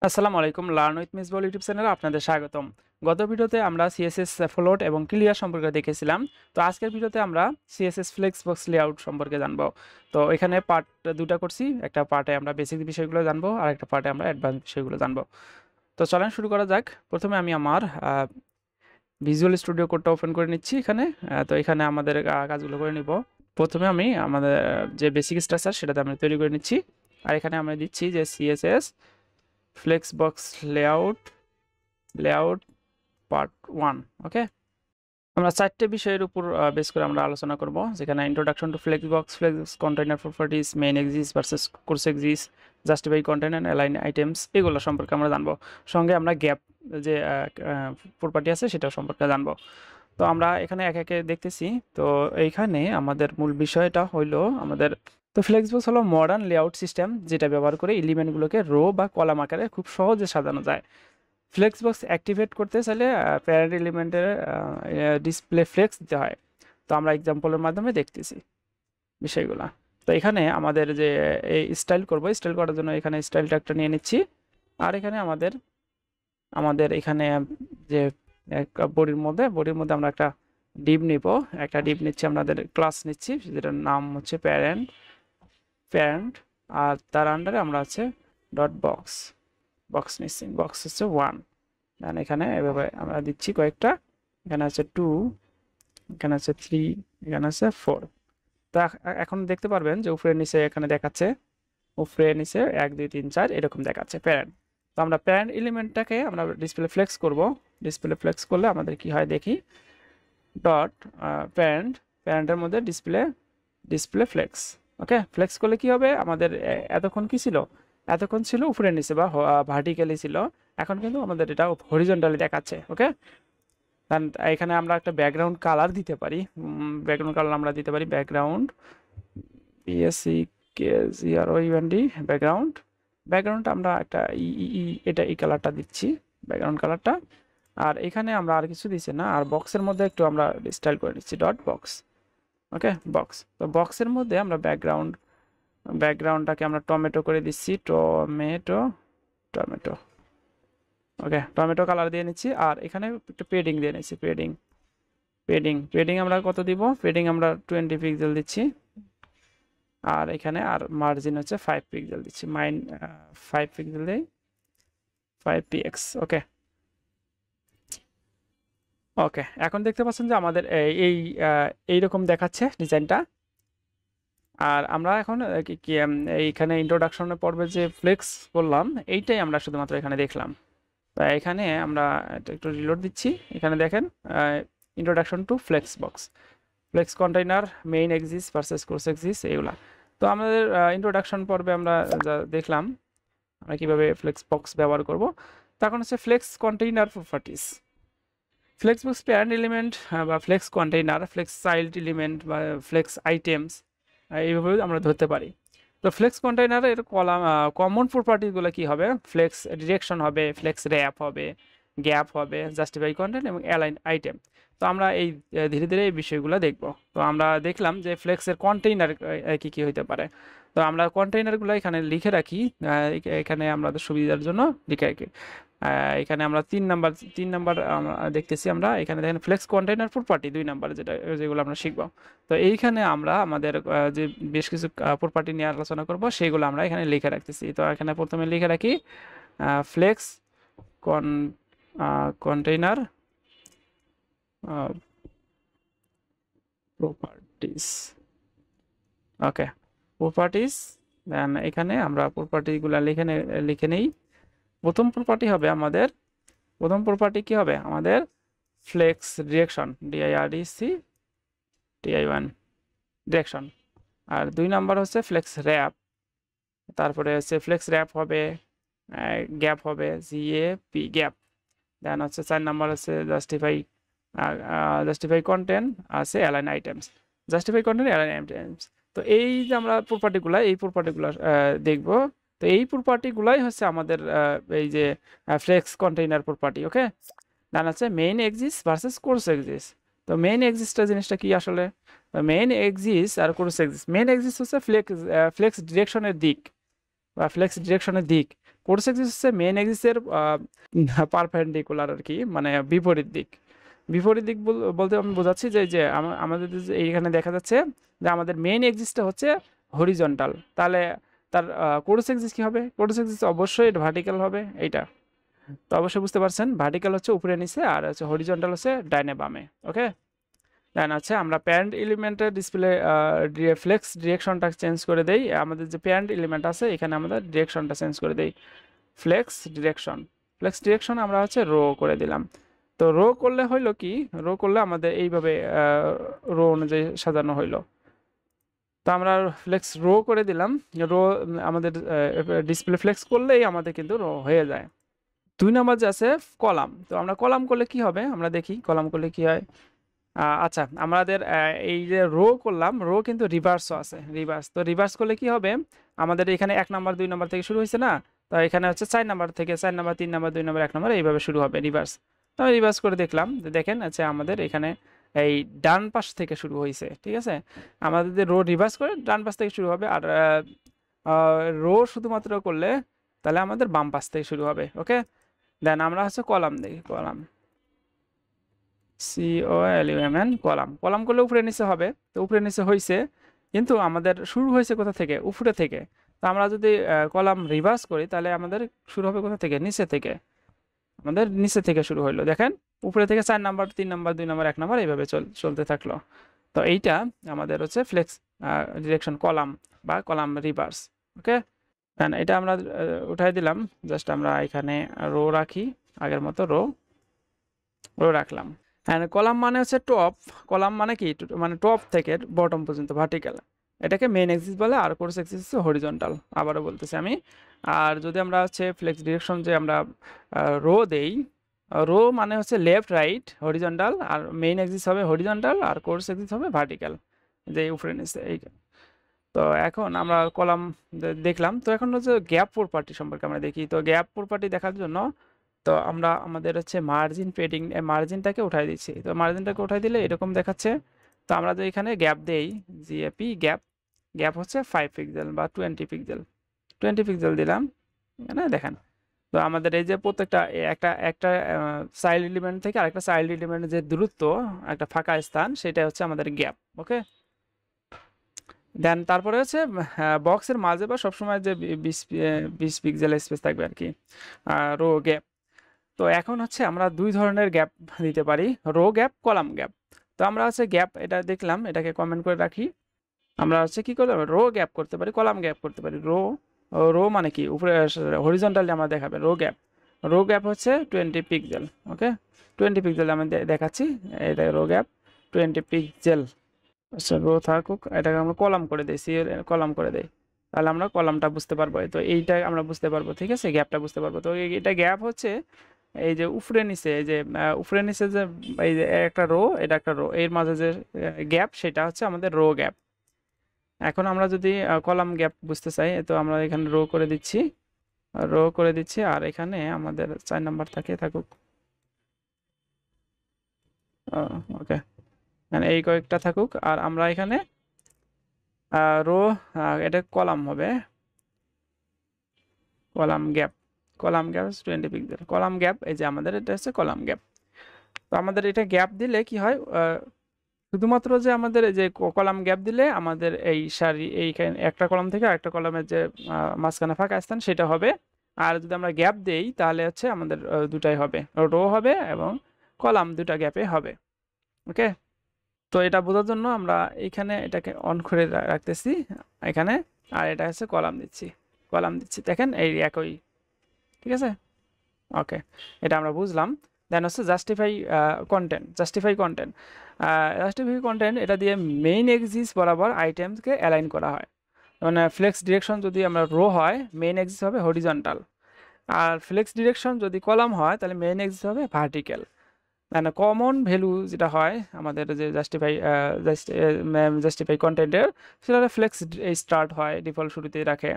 আসসালামু আলাইকুম learn with Misbaul YouTube চ্যানেলে আপনাদের স্বাগতম। গত ভিডিওতে আমরা সিএসএস ফ্লোট এবং ক্লিয়ার সম্পর্কে দেখেছিলাম। তো আজকের ভিডিওতে আমরা সিএসএস ফ্লেক্স বক্স লেআউট সম্পর্কে জানবো। তো এখানে পার্ট দুটা করছি, একটা পার্টে আমরা বেসিক বিষয়গুলো জানবো আর একটা পার্টে আমরা অ্যাডভান্স বিষয়গুলো জানবো। তো চলেন শুরু করা যাক। প্রথমে আমি আমার ভিজুয়াল স্টুডিও কোডটা ওপেন করে নিচ্ছি এখানে। তো এখানে আমাদের কাজগুলো করে নিব। প্রথমে আমি আমাদের যে বেসিক স্ট্রাকচার সেটাতে আমি তৈরি করে নিচ্ছি। আর এখানে আমরা দিচ্ছি যে সিএসএস ফ্লেক্সবক্স লেআউট পার্ট 1। ওকে, আমরা চারটে বিষয়ের উপর বেস করে আমরা আলোচনা করব, যেখানে introduction to flex container properties, main axis versus cross axis, justify container, align items, এগুলো সম্পর্কে আমরা জানবো। সঙ্গে আমরা গ্যাপ যে প্রপার্টি আছে সেটাও সম্পর্কে জানবো। তো আমরা এখানে এক একে দেখতেছি। তো এইখানে আমাদের মূল বিষয়টা হইলো আমাদের, তো ফ্লেক্সবক্স হলো মডার্ন লেআউট সিস্টেম যেটা ব্যবহার করে এলিমেন্টগুলোকে রো বা কলাম আকারে খুব সহজে সাজানো যায়। ফ্লেক্সবক্স অ্যাক্টিভেট করতে চাইলে প্যারেন্ট এলিমেন্টের ডিসপ্লে ফ্লেক্স দিতে হয়। তো আমরা এক্সাম্পলের মাধ্যমে দেখতেছি বিষয়গুলো। তো এখানে আমাদের যে এই স্টাইল করার জন্য এখানে স্টাইলটা একটা নিয়ে নিচ্ছি। আর এখানে আমাদের আমাদের এখানে যে বডির মধ্যে আমরা একটা ডিপ নিচ্ছি, আমাদের ক্লাস নিচ্ছি যেটার নাম হচ্ছে প্যারেন্ট। আর তার আন্ডারে আমরা আছে ডট বক্স নিচ্ছি, বক্স হচ্ছে 1। দেন এখানে এভাবে আমরা দিচ্ছি কয়েকটা, এখানে আছে 2, এখানে আছে 3, এখানে আছে 4। তো এখন দেখতে পারবেন যে উপরে নিচে এখানে দেখাচ্ছে, উপরে নিচে 1 2 3 4 এরকম দেখাচ্ছে প্যারেন্ট। তো আমরা প্যারেন্ট এলিমেন্টটাকে আমরা ডিসপ্লে ফ্লেক্স করব। ডিসপ্লে ফ্লেক্স করলে আমাদের কি হয় দেখি, ডট প্যারেন্ট, প্যারেন্টের মধ্যে ডিসপ্লে ফ্লেক্স। ওকে, ফ্লেক্স করলে কি হবে আমাদের, এতক্ষণ কি ছিল, এতক্ষণ ছিল উপরে নিচে বা ভার্টিক্যালি ছিল, এখন কিন্তু আমাদের এটা হরিজন্টালি দেখাচ্ছে। ওকে, এখানে আমরা একটা ব্যাকগ্রাউন্ড কালার দিতে পারি। ব্যাকগ্রাউন্ড বিএসসি কেজিআরওইএনডি ব্যাকগ্রাউন্ড। ব্যাকগ্রাউন্ড আমরা একটা এটা এই কালারটা দিচ্ছি, ব্যাকগ্রাউন্ড কালারটা। আর এখানে আমরা আর কিছু দিচ্ছি না, আর বক্সের মধ্যে একটু আমরা স্টাইল করে নিচ্ছি ডট বক্স। ওকে, বক্স। তো বক্সের মধ্যে আমরা ব্যাকগ্রাউন্ডটাকে আমরা টমেটো করে দিচ্ছি, টমেটো। ওকে, টমেটো কালার দিয়ে নিচ্ছি। আর এখানে একটু পেডিং দিয়ে নিচ্ছি, পেডিং আমরা কত দিব, পেডিং আমরা 20 পিক্সেল দিচ্ছি। আর এখানে আর মার্জিন হচ্ছে 5 পিক্সেল দিচ্ছি, 5 পিক্সেল দেই, 5px। ওকে, ওকে, এখন দেখতে পাচ্ছেন যে আমাদের এইরকম দেখাচ্ছে ডিজাইনটা। আর আমরা এখন এইখানে ইন্ট্রোডাকশনের পর্বে যে ফ্লেক্স বললাম, এইটাই আমরা শুধুমাত্র এখানে দেখলাম। তাই এখানে আমরা একটু রিলোড দিচ্ছি। এখানে দেখেন introduction to flex container, main axis versus cross axis, এইগুলা। তো আমাদের ইন্ট্রোডাকশন পর্বে আমরা যা দেখলাম আমরা কীভাবে ফ্লেক্স বক্স ব্যবহার করব। তখন হচ্ছে flex container properties. Flexbox parent element বা flex container, flex child element বা ফ্লেক্স আইটেমস, এইভাবে আমরা ধরতে পারি। তো ফ্লেক্স কন্টেইনারের কমন প্রপার্টিগুলো কি হবে, ফ্লেক্স ডিরেকশন হবে, ফ্লেক্স র্যাপ হবে, গ্যাপ হবে, জাস্টিফাই কন্টেন্ট এবং অ্যালাইন আইটেম। তো আমরা এই ধীরে ধীরে এই বিষয়গুলো দেখব। তো আমরা দেখলাম যে ফ্লেক্সের কন্টেইনার কি কি হইতে পারে। তো আমরা কন্টেইনারগুলো এখানে লিখে রাখি, এখানে আমাদের সুবিধার জন্য লিখে রাখি। এখানে আমরা 3 নাম্বার আমরা দেখতেছি। আমরা এখানে দেখেন ফ্লেক্স কন্টেইনার প্রপার্টি 2 নাম্বার, যেগুলো আমরা শিখব। তো এইখানে আমরা আমাদের যে বেশ কিছু প্রপার্টি নিয়ে আলোচনা করব, সেগুলো আমরা এখানে লিখে রাখতেছি। তো এখানে প্রথমে লিখে রাখি ফ্লেক্স কন্টেইনার প্রপার্টিস। ওকে, প্রপার্টিস। দেন এখানে আমরা প্রপার্টিগুলো লিখে নেই। প্রথম প্রপার্টি কি হবে আমাদের, ফ্লেক্স ডিরেকশন, DIRECTI1 ডিরেকশন। আর 2 নাম্বার হচ্ছে ফ্লেক্স র্যাপ, তারপরে হচ্ছে ফ্লেক্স র্যাপ হবে, গ্যাপ হবে, GAP গ্যাপ। দেন হচ্ছে 4 নাম্বার হচ্ছে জাস্টিফাই কন্টেন্ট, আছে অ্যালাইন আইটেমস, তো এই যে আমরা এই প্রপার্টিগুলো দেখব। তো এই প্রপার্টিগুলাই হচ্ছে আমাদের এই যে ফ্লেক্স কন্টেইনার প্রপার্টি। ওকে, দেন হচ্ছে main axis versus cross axis. তো মেইন এক্সিসটা জিনিসটা কি আসলে, মেইন এক্সিস আর কোর্স এক্সিস। মেইন এক্সিস হচ্ছে ফ্লেক্স ডিরেকশনের দিক, বা ফ্লেক্স ডিরেকশনের দিক। কোর্স এক্সিস হচ্ছে মেইন এক্সিসের পারপেন্ডিকুলার আর কি, মানে বিপরীত দিক। বিপরীত দিক বলতে আমি বোঝাচ্ছি যে আমাদের যে এইখানে দেখা যাচ্ছে যে আমাদের মেইন এক্সিসটা হচ্ছে হরিজন্টাল, তাহলে তার কোর্স এক্সিস কি হবে? কোর্স এক্সিস অবশ্যই ভার্টিক্যাল হবে এইটা। তো অবশ্যই বুঝতে পারছেন, ভার্টিক্যাল হচ্ছে উপরে নিচে, আর হচ্ছে হরিজন্টাল হচ্ছে ডাইনে বামে। ওকে, দেন আছে আমরা প্যারেন্ট এলিমেন্টের ডিসপ্লে ফ্লেক্স ডিরেকশনটা চেঞ্জ করে দেই। আমাদের যে প্যারেন্ট এলিমেন্ট আছে এখানে আমাদের ডিরেকশনটা চেঞ্জ করে দেই, ফ্লেক্স ডিরেকশন। ফ্লেক্স ডিরেকশন আমরা হচ্ছে রো করে দিলাম। তো রো করলে হইলো কি, রো করলে আমাদের এইভাবে রো অনুযায়ী সাজানো হইলো। তো আমরা ফ্লেক্স রো করে দিলাম। রো আমাদের ডিসপ্লে ফ্লেক্স করলেই আমাদের কিন্তু রো হয়ে যায়। 2 নাম্বার যে আছে কলাম, তো আমরা কলাম করলে কি হবে আমরা দেখি কলাম করলে কি হয়। আচ্ছা, আমাদের এই যে রো করলাম, রো কিন্তু রিভার্সও আছে, রিভার্স। তো রিভার্স করলে কি হবে, আমাদের এখানে 1 নাম্বার 2 নাম্বার থেকে শুরু হয়েছে না, তো এখানে হচ্ছে 4 নাম্বার থেকে 4 নাম্বার 3 নাম্বার 2 নাম্বার 1 নাম্বার এইভাবে শুরু হবে রিভার্স। তো আমি রিভার্স করে দেখলাম, দেখেন আচ্ছা আমাদের এখানে এই ডান পাশ থেকে শুরু হয়েছে, ঠিক আছে। আমাদের যদি রো রিভার্স করে ডান পাশ থেকে শুরু হবে, আর রো শুধুমাত্র করলে তাহলে আমাদের বাম পাশ থেকে শুরু হবে। ওকে, দেন আমরা হচ্ছে কলাম দেখি, কলাম COLUMN, কলাম। কলাম করলে উপরে নিচে হবে, তো উপরে নিচে হয়েছে, কিন্তু আমাদের শুরু হয়েছে কোথা থেকে? উপরে থেকে। তো আমরা যদি কলাম রিভার্স করি তাহলে আমাদের শুরু হবে কোথা থেকে? নিচে থেকে। আমাদের নিচে থেকে শুরু হইলো, দেখেন উপরে থেকে 4 নাম্বার 3 নাম্বার 2 নাম্বার 1 নাম্বার এইভাবে চলতে থাকলো। তো এইটা আমাদের হচ্ছে ফ্লেক্স ডিরেকশন কলাম বা কলাম রিভার্স। ওকে, এটা আমরা উঠাই দিলাম। জাস্ট আমরা এখানে রো রাখি, আগের মতো রো রাখলাম। হ্যাঁ, কলাম মানে হচ্ছে টপ। কলাম মানে কি, মানে টপ থেকে বটম পর্যন্ত ভার্টিক্যাল, এটাকে মেইন এক্সিস বলে, আর কোর্স এক্সিস হচ্ছে হরিজন্টাল। আবারও বলতেছি আমি। আর যদি আমরা হচ্ছে ফ্লেক্স ডিরেকশন যে আমরা রো দেই, রো মানে হচ্ছে লেফট রাইট হরিজন্টাল, আর মেইন এক্সিস হবে হরিজন্টাল, আর কোর্স এক্সিস হবে ভার্টিক্যাল, যে উপরে নিচে এই। তো এখন আমরা কলাম দেখলাম, তো এখন হচ্ছে গ্যাপ প্রপার্টি সম্পর্কে আমরা দেখি। তো গ্যাপ প্রপার্টি দেখার জন্য তো আমরা আমাদের হচ্ছে মার্জিন পেডিং, মার্জিনটাকে উঠাই দিচ্ছি। তো মার্জিনটাকে উঠাই দিলে এরকম দেখাচ্ছে। তো আমরা যদি এখানে গ্যাপ দেই, জিএপি গ্যাপ, গ্যাপ হচ্ছে 5 পিক্সেল বা 20 পিক্সেল, 20 পিক্সেল দিলাম এখানে, দেখেন। তো আমাদের এই যে প্রত্যেকটা একটা একটা চাইল্ড এলিমেন্ট থেকে আরেকটা চাইল্ড এলিমেন্টের যে দূরত্ব, একটা ফাঁকা স্থান, সেটা হচ্ছে আমাদের গ্যাপ। ওকে, দেন তারপরে হচ্ছে বক্সের মাঝে বা সবসময় যে 20 পিক্সেল স্পেস থাকবে আর কি, রো গ্যাপ। তো এখন হচ্ছে আমরা 2 ধরনের গ্যাপ দিতে পারি, রো গ্যাপ, কলাম গ্যাপ। তো আমরা হচ্ছে গ্যাপ এটা দেখলাম, এটাকে কমেন্ট করে রাখি। আমরা হচ্ছে কি করতে পারি, রো গ্যাপ করতে পারি, কলাম গ্যাপ করতে পারি। রো, রো মানে কি উপরে হরিজন্টালি আমরা দেখাবে রো গ্যাপ। রো গ্যাপ হচ্ছে 20 পিক্সেল। ওকে, 20 পিক্সেল আমি দেখাচ্ছি, এটা রো গ্যাপ 20 পিক্সেল। আচ্ছা, রো থাকুক, এটাকে আমরা কলাম করে দিই, কলাম করে দেই, তাহলে আমরা কলামটা বুঝতে পারবো। তো এইটা আমরা বুঝতে পারবো, ঠিক আছে, গ্যাপটা বুঝতে পারবো। তো এটা গ্যাপ হচ্ছে এই যে উপরে নিচে, এই যে উপরে নিচে যে এই যে একটা রো, এটা একটা রো, এর মাঝে যে গ্যাপ, সেটা হচ্ছে আমাদের রো গ্যাপ। এখন আমরা যদি কলাম গ্যাপ বুঝতে চাই, তো আমরা এখানে রো করে দিচ্ছি, রো করে দিচ্ছি, আর এখানে আমাদের 4 নাম্বার থাকুক। ওকে, মানে এই কয়েকটা থাকুক, আর আমরা এখানে রো, এটা কলাম হবে, column gap, column gap 20 pixel, column gap, এই যে আমাদের এটা হচ্ছে কলাম গ্যাপ। তো আমাদের এটা গ্যাপ দিলে কি হয়, শুধুমাত্র যে আমাদের যে কলাম গ্যাপ দিলে আমাদের এই সারি, এইখানে একটা কলাম থেকে আরেকটা কলামের যে মাঝখানে ফাঁকা স্থান সেটা হবে। আর যদি আমরা গ্যাপ দেই তাহলে হচ্ছে আমাদের দুটাই হবে, রো হবে এবং কলাম, দুটা গ্যাপে হবে। ওকে, তো এটা বোঝার জন্য আমরা এখানে এটাকে অন করে রাখতেছি এখানে, আর এটা হচ্ছে কলাম দিচ্ছি, কলাম দিচ্ছি, দেখেন এই একই, ঠিক আছে। ওকে, এটা আমরা বুঝলাম। দেন হচ্ছে justify content, justify content, justify content, এটা দিয়ে মেইন এক্সিস বরাবর আইটেমসকে অ্যালাইন করা হয়। মানে ফ্লেক্স ডিরেকশন যদি আমরা রো হয়, মেইন এক্সিস হবে হরিজন্টাল, আর ফ্লেক্স ডিরেকশন যদি কলাম হয় তাহলে মেইন এক্সিস হবে ভার্টিক্যাল। মানে কমন ভ্যালু যেটা হয় আমাদের যে জাস্টিফাই কন্টেন্টের, সেটা ফ্লেক্স স্টার্ট হয়, ডিফল্ট শুরুতেই রাখে,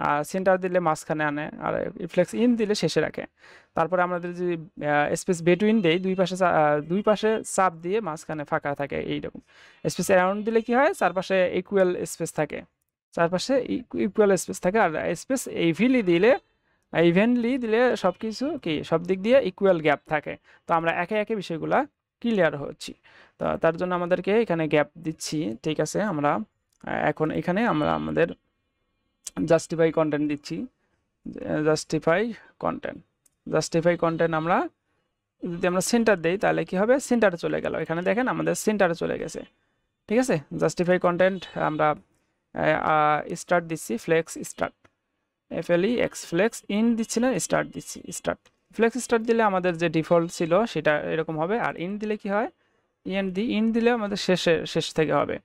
আর সেন্টার দিলে মাঝখানে আনে, আর ফ্লেক্স ইন দিলে শেষে রাখে। তারপরে আমাদের যদি স্পেস বিটুইন দেই, দুই পাশে চাপ দিয়ে মাঝখানে ফাঁকা থাকে এইরকম। স্পেস অ্যারাউন্ড দিলে কি হয়, চারপাশে ইকুয়াল স্পেস থাকে। চারপাশে ইকুয়াল স্পেস থাকে, আর স্পেস ইভেনলি দিলে সব কিছু কি সব দিক দিয়ে ইকুয়াল গ্যাপ থাকে। তো আমরা একে একে বিষয়গুলা ক্লিয়ার হচ্ছি। তো তার জন্য আমাদেরকে এখানে গ্যাপ দিচ্ছি, ঠিক আছে। আমরা এখন এখানে আমরা আমাদের জাস্টিফাই কন্টেন্ট দিচ্ছি, জাস্টিফাই কন্টেন্ট আমরা যদি আমরা সেন্টার দেই তাহলে কি হবে, সেন্টারে চলে গেল। এখানে দেখেন আমাদের সেন্টারে চলে গেছে, ঠিক আছে। জাস্টিফাই কন্টেন্ট আমরা স্টার্ট দিচ্ছি, flex start, FLEX flex end দিচ্ছি না, স্টার্ট দিচ্ছি, ফ্লেক্স স্টার্ট দিলে আমাদের যে ডিফল্ট ছিল সেটা এরকম হবে। আর ইন দিলে কি হয়, ইন দিলে আমাদের শেষ থেকে হবে,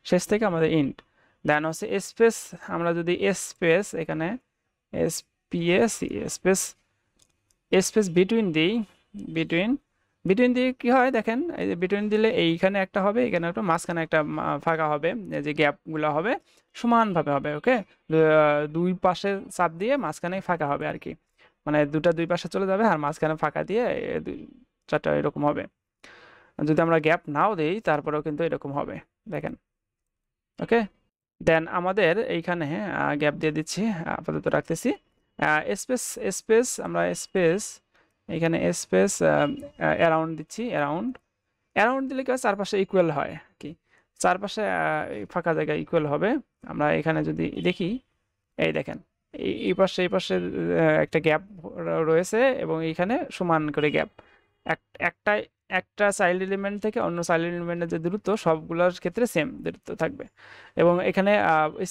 শেষ থেকে আমাদের ইন্ট। দেন হচ্ছে স্পেস, আমরা যদি স্পেস এখানে স্পেস বিটুইন দিই, বিটুইন দিয়ে কি হয় দেখেন, এই যে বিটুইন দিলে এইখানে একটা হবে, এখানে একটা, মাঝখানে একটা ফাঁকা হবে, যে গ্যাপগুলো হবে সমানভাবে হবে, ওকে। দুই পাশে চাপ দিয়ে মাঝখানে ফাঁকা হবে আর কি, মানে দুই পাশে চলে যাবে আর মাঝখানে ফাঁকা দিয়ে চারটা এরকম হবে। যদি আমরা গ্যাপ নাও দেই তারপরেও কিন্তু এরকম হবে, দেখেন, ওকে। দেন আমাদের এইখানে গ্যাপ দিয়ে দিচ্ছি, আপাতত রাখতেছি। স্পেস আমরা এখানে স্পেস অ্যারাউন্ড দিচ্ছি, অ্যারাউন্ড দিলে কি হয়, চারপাশে ইকুয়াল হয় কি, চারপাশে ফাঁকা জায়গায় ইকুয়াল হবে। আমরা এখানে যদি দেখি, এই দেখেন এই পাশে একটা গ্যাপ রয়েছে এবং এইখানে সমান করে গ্যাপ, একটা চাইল্ড এলিমেন্ট থেকে অন্য চাইল্ড এলিমেন্টের যে দূরত্ব সবগুলোর ক্ষেত্রে সেম দূরত্ব থাকবে। এবং এখানে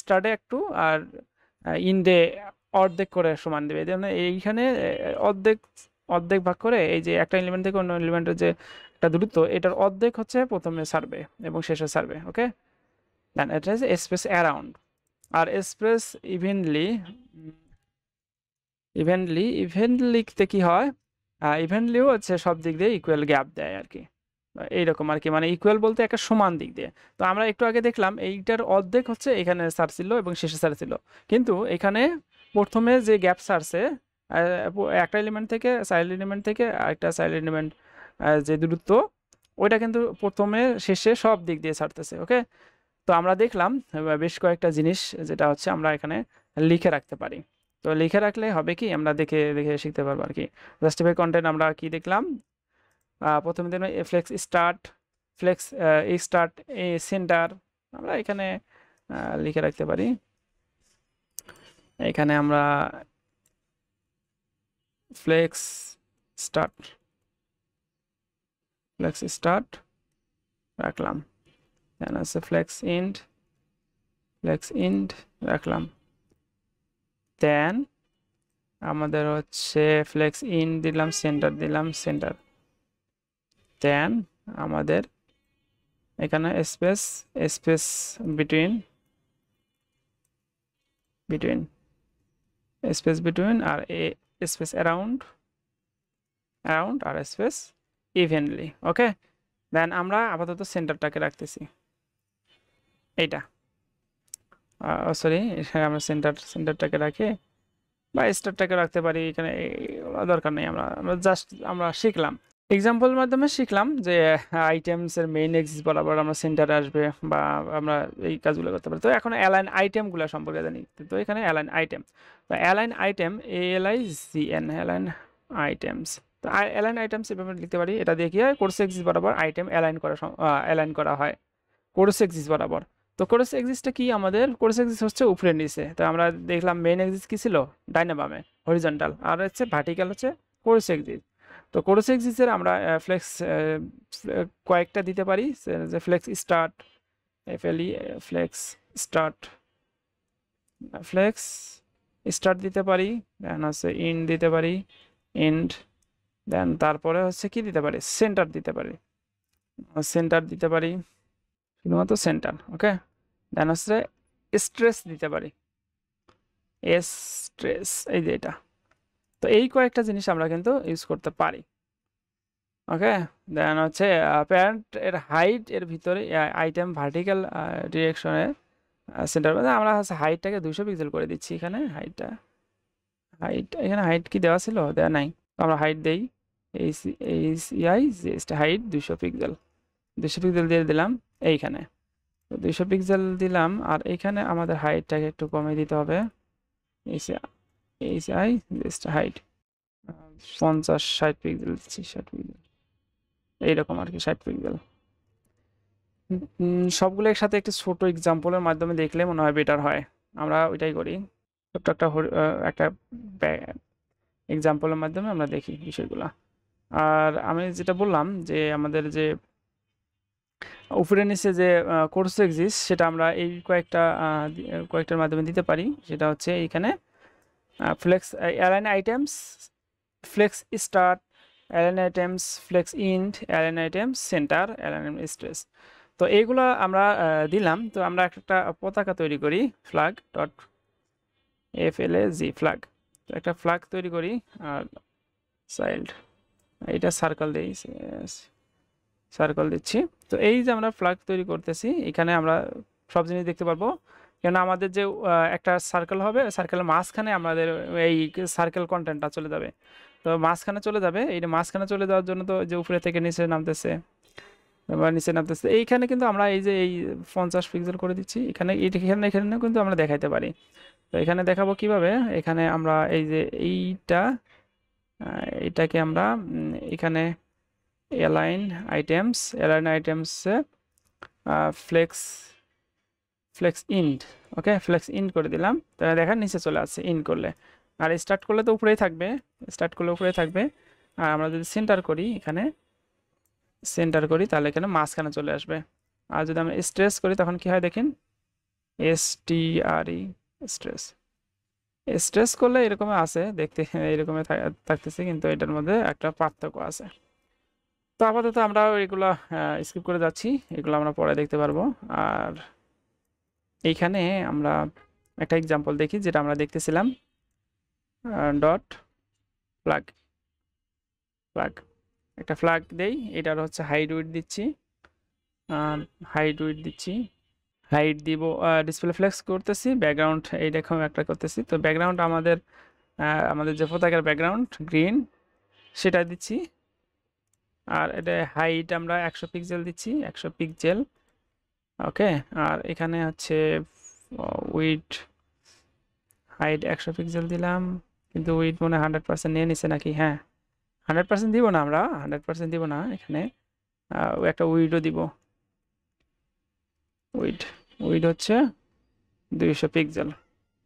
স্টার্টে একটু আর ইন্ডে অর্ধেক করে সমান দেবে, এই জন্য এইখানে অর্ধেক ভাগ করে, এই যে একটা এলিমেন্ট থেকে অন্য এলিমেন্টের যে একটা দূরত্ব, এটার অর্ধেক হচ্ছে প্রথমে সারবে এবং শেষে সারবে, ওকে। দেন এটা হচ্ছে স্পেস অ্যারাউন্ড। আর স্পেস ইভেনলিতে কি হয়, ইভেনলিও হচ্ছে সব দিক দিয়ে ইকুয়াল গ্যাপ দেয় আর কি, এইরকম আর কি, মানে ইকুয়াল বলতে একটা সমান দিক দিয়ে। তো আমরা একটু আগে দেখলাম এইটার অর্ধেক হচ্ছে এখানে সারছিল এবং শেষে সারছিল, কিন্তু এখানে প্রথমে যে গ্যাপ সারছে একটা এলিমেন্ট থেকে চাইল্ড এলিমেন্ট থেকে আরেকটা চাইল্ড এলিমেন্ট যে দূরত্ব, ওইটা কিন্তু প্রথমে শেষে সব দিক দিয়ে ছাড়তেছে, ওকে। তো আমরা দেখলাম বেশ কয়েকটা জিনিস, যেটা হচ্ছে আমরা এখানে লিখে রাখতে পারি। তো লিখে রাখলে হবে কি, আমরা দেখে দেখে শিখতে পারবো আর কি। জাস্টিফাই কন্টেন্ট আমরা কি দেখলাম, প্রথমে দিন ফ্লেক্স স্টার্ট সেন্টার, আমরা এখানে লিখে রাখতে পারি। এখানে আমরা ফ্লেক্স স্টার্ট রাখলাম, দেন আছে ফ্লেক্স ইন্ড রাখলাম। দেন আমাদের হচ্ছে ফ্লেক্স ইন দিলাম, সেন্টার। দেন আমাদের এখানে স্পেস বিটুইন আর স্পেস অ্যারাউন্ড আর স্পেস ইভেনলি, ওকে। দেন আমরা আপাতত সেন্টারটাকে রাখতেছি, এইটা সরি, আমরা সেন্টারটাকে রাখি বা স্টারটাকে রাখতে পারি, এখানে দরকার নেই। আমরা জাস্ট আমরা শিখলাম, এক্সাম্পলের মাধ্যমে শিখলাম যে আইটেমসের মেইন এক্সিস বরাবর আমরা সেন্টারে আসবে বা আমরা এই কাজগুলো করতে পারি। তো এখন অ্যালাইন আইটেমগুলো সম্পর্কে জানি। তো এখানে অ্যালাইন আইটেম, অ্যালাইন আইটেমস, তো অ্যালাইন আইটেমস এভাবে লিখতে পারি। এটা দিয়ে কি হয়, কোর্স এক্সিস বরাবর আইটেম অ্যালাইন করা হয় কোর্স এক্সিস বরাবর। তো কোর্স এক্সিসটা কি, আমাদের কোর্স এক্সিস হচ্ছে উপরে নিচে। তো আমরা দেখলাম মেইন এক্সিস কি ছিল, ডাইনে বামে হরিজন্টাল, আর হচ্ছে ভার্টিক্যাল হচ্ছে কোর্স এক্সিস। তো কোর্স এক্সিসের আমরা ফ্লেক্স কয়েকটা দিতে পারি, যে ফ্লেক্স স্টার্ট, ফ্লেক্স স্টার্ট দিতে পারি, দেন হচ্ছে ইন্ড দিতে পারি, দেন তারপরে হচ্ছে কি দিতে পারি, সেন্টার দিতে পারি, শুধুমাত্র সেন্টার, ওকে। দেন হচ্ছে স্ট্রেস দিতে পারি, এই যে এটা। তো এই কয়েকটা জিনিস আমরা কিন্তু ইউজ করতে পারি, ওকে। দেন হচ্ছে প্যারেন্ট এর হাইট, এর ভিতরে আইটেম ভার্টিক্যাল ডিরেকশনে সেন্টার, আমরা হচ্ছে হাইটটাকে 200 পিক্সেল করে দিচ্ছি। এখানে এখানে হাইট কি দেওয়া ছিল, দেওয়া নাই, আমরা হাইট দেই হাইট 200 পিক্সেল দিয়ে দিলাম এইখানে। তো 200 পিক্সেল দিলাম, আর এখানে আমাদের হাইটটাকে একটু কমিয়ে দিতে হবে। এইচআই জাস্ট হাইট 50-60 পিক্সেল দিচ্ছি, 60 পিক্সেল এইরকম আর কি, 60 পিক্সেল। সবগুলো একসাথে একটি ছোট এক্সাম্পলের মাধ্যমে দেখলে মনে হয় বেটার হয়, আমরা ওইটাই করি। ছোট্ট একটা এক্সাম্পলের মাধ্যমে আমরা দেখি বিষয়গুলো। আর আমি যেটা বললাম যে আমাদের যে উপরে নিচে যে কোর্স এক্সিস্ট, সেটা আমরা এই কয়েকটার মাধ্যমে দিতে পারি। সেটা হচ্ছে এইখানে flex align items, flex start, align items, flex end, align items, center, align stretch. তো এইগুলো আমরা দিলাম। তো আমরা একটা পতাকা তৈরি করি, ফ্ল্যাগ ডট FLAG ফ্ল্যাগ। তো একটা ফ্ল্যাগ তৈরি করি, আর চাইল্ড এইটা সার্কেল দিই, সার্কেল দিচ্ছি। তো এই যে আমরা ফ্ল্যাগ তৈরি করতেছি, এখানে আমরা সব জিনিস দেখতে পারবো, কেন আমাদের যে একটা সার্কেল হবে, সার্কেলের মাঝখানে আমাদের এই সার্কেল কন্টেন্টটা চলে যাবে। তো মাঝখানে চলে যাবে, এইটা মাঝখানে চলে যাওয়ার জন্য তো যে উপরে থেকে নিচে নামতেছে বা নিচে নামতেছে, এইখানে কিন্তু আমরা এই যে এই 50 পিক্সেল করে দিচ্ছি, এখানে এখানে কিন্তু আমরা দেখাইতে পারি। তো এখানে দেখাবো কিভাবে, এখানে আমরা এই যে এইটাকে আমরা এখানে অ্যালাইন আইটেমসে ফ্লেক্স ইন্ড, ওকে, ফ্লেক্স ইন্ড করে দিলাম। তাহলে দেখেন নিচে চলে আসছে ইন্ড করলে, আর স্টার্ট করলে তো উপরেই থাকবে, আর আমরা যদি সেন্টার করি, এখানে সেন্টার করি, তাহলে এখানে মাঝখানে চলে আসবে। আর যদি আমরা স্ট্রেস করি তখন কি হয় দেখেন, STRE স্ট্রেস করলে এরকম আছে দেখতে, এরকম থাকতেছে, কিন্তু এটার মধ্যে একটা পার্থক্য আছে। তো আপাতত আমরা এগুলো স্কিপ করে যাচ্ছি, এগুলো আমরা পরে দেখতে পারবো। আর এইখানে আমরা একটা এক্সাম্পল দেখি, যেটা আমরা দেখতেছিলাম, ডট ফ্ল্যাগ একটা ফ্ল্যাগ দেই, এটার হচ্ছে হাইট উইডথ দিচ্ছি, হাইট দিব, ডিসপ্লে ফ্লেক্স করতেছি, ব্যাকগ্রাউন্ড এইরকম একটা করতেছি। তো ব্যাকগ্রাউন্ড আমাদের যে পতাকার ব্যাকগ্রাউন্ড গ্রিন, সেটা দিচ্ছি। আর এটা হাইট আমরা 100 পিক্সেল দিচ্ছি, 100 পিক্সেল, ওকে। আর এখানে হচ্ছে উইড হাইট 100 পিক্সেল দিলাম, কিন্তু উইড মনে 100% নিয়ে নিছে নাকি, হ্যাঁ 100% দিব না, আমরা 100% দিব না, এখানে একটা উইডও দিব, উইড হচ্ছে 200 পিক্সেল,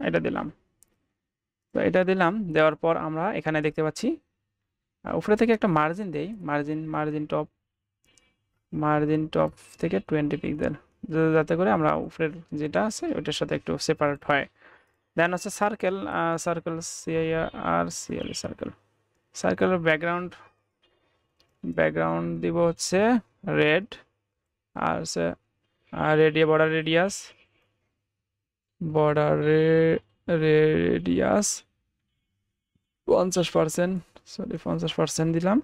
এটা দিলাম। তো এটা দিলাম, দেওয়ার পর আমরা এখানে দেখতে পাচ্ছি উপরে থেকে একটা মার্জিন দেই, মার্জিন টপ থেকে 20 পিক্সেল, যাতে করে আমরা উপরের যেটা আছে ওইটার সাথে একটু সেপারেট হয়। দেন হচ্ছে সার্কেল সার্কেলের ব্যাকগ্রাউন্ড দিব হচ্ছে রেড, আর হচ্ছে বর্ডার রেডিয়াস 50% দিলাম।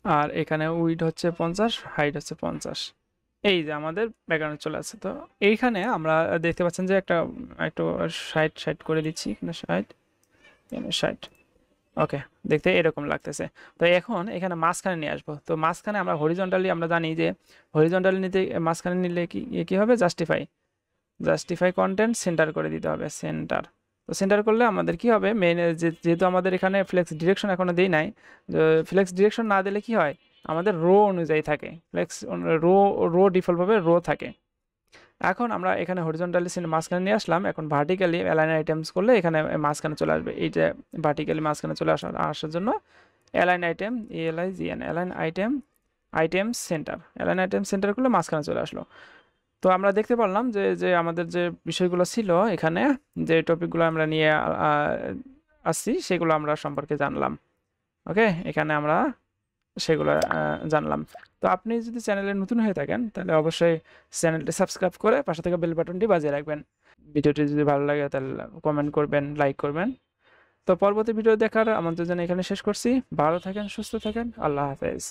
আর এখানে উইড হচ্ছে 50, হাইট হচ্ছে 50। এই যে আমাদের ব্যাকগ্রাউন্ড চলে আসছে। তো এইখানে আমরা দেখতে পাচ্ছেন যে একটু 60 করে দিচ্ছি, এখানে 60, ওকে, দেখতে এরকম লাগতেছে। তো এখন এখানে মাঝখানে নিয়ে আসবো। তো মাঝখানে আমরা হরিজন্টালি, আমরা জানি যে হরিজন্টালি নিতে মাঝখানে নিলে কি হবে, জাস্টিফাই কন্টেন্ট সেন্টার করে দিতে হবে, সেন্টার। তো সেন্টার করলে আমাদের কি হবে, মেইন যেহেতু আমাদের এখানে ফ্লেক্স ডিরেকশন এখনো দেই নাই, ফ্লেক্স ডিরেকশন না দিলে কি হয়, আমাদের রো অনুযায়ী থাকে, ফ্লেক্স রো ডিফল্টভাবে রো থাকে। এখন আমরা এখানে হরিজন্টালি মাঝখানে নিয়ে আসলাম, এখন ভার্টিক্যালি অ্যালাইন আইটেমস করলে এখানে মাঝখানে চলে আসবে। এইটা ভার্টিক্যালি মাঝখানে চলে আসার জন্য align item, ALIGN, align items centre করলে মাঝখানে চলে আসলো। তো আমরা দেখতে পারলাম যে আমাদের যে বিষয়গুলো ছিল এখানে, যে টপিকগুলো আমরা নিয়ে আসছি, সেগুলো আমরা সম্পর্কে জানলাম, ওকে, এখানে আমরা সেগুলো জানলাম। তো আপনি যদি চ্যানেলে নতুন হয়ে থাকেন, তাহলে অবশ্যই চ্যানেলটি সাবস্ক্রাইব করে পাশে থেকে বেল বাটনটি বাজিয়ে রাখবেন। ভিডিওটি যদি ভালো লাগে তাহলে কমেন্ট করবেন, লাইক করবেন। তো পরবর্তী ভিডিও দেখার আমন্ত্রণ জানিয়ে এখানে শেষ করছি। ভালো থাকেন, সুস্থ থাকেন, আল্লাহ হাফেজ।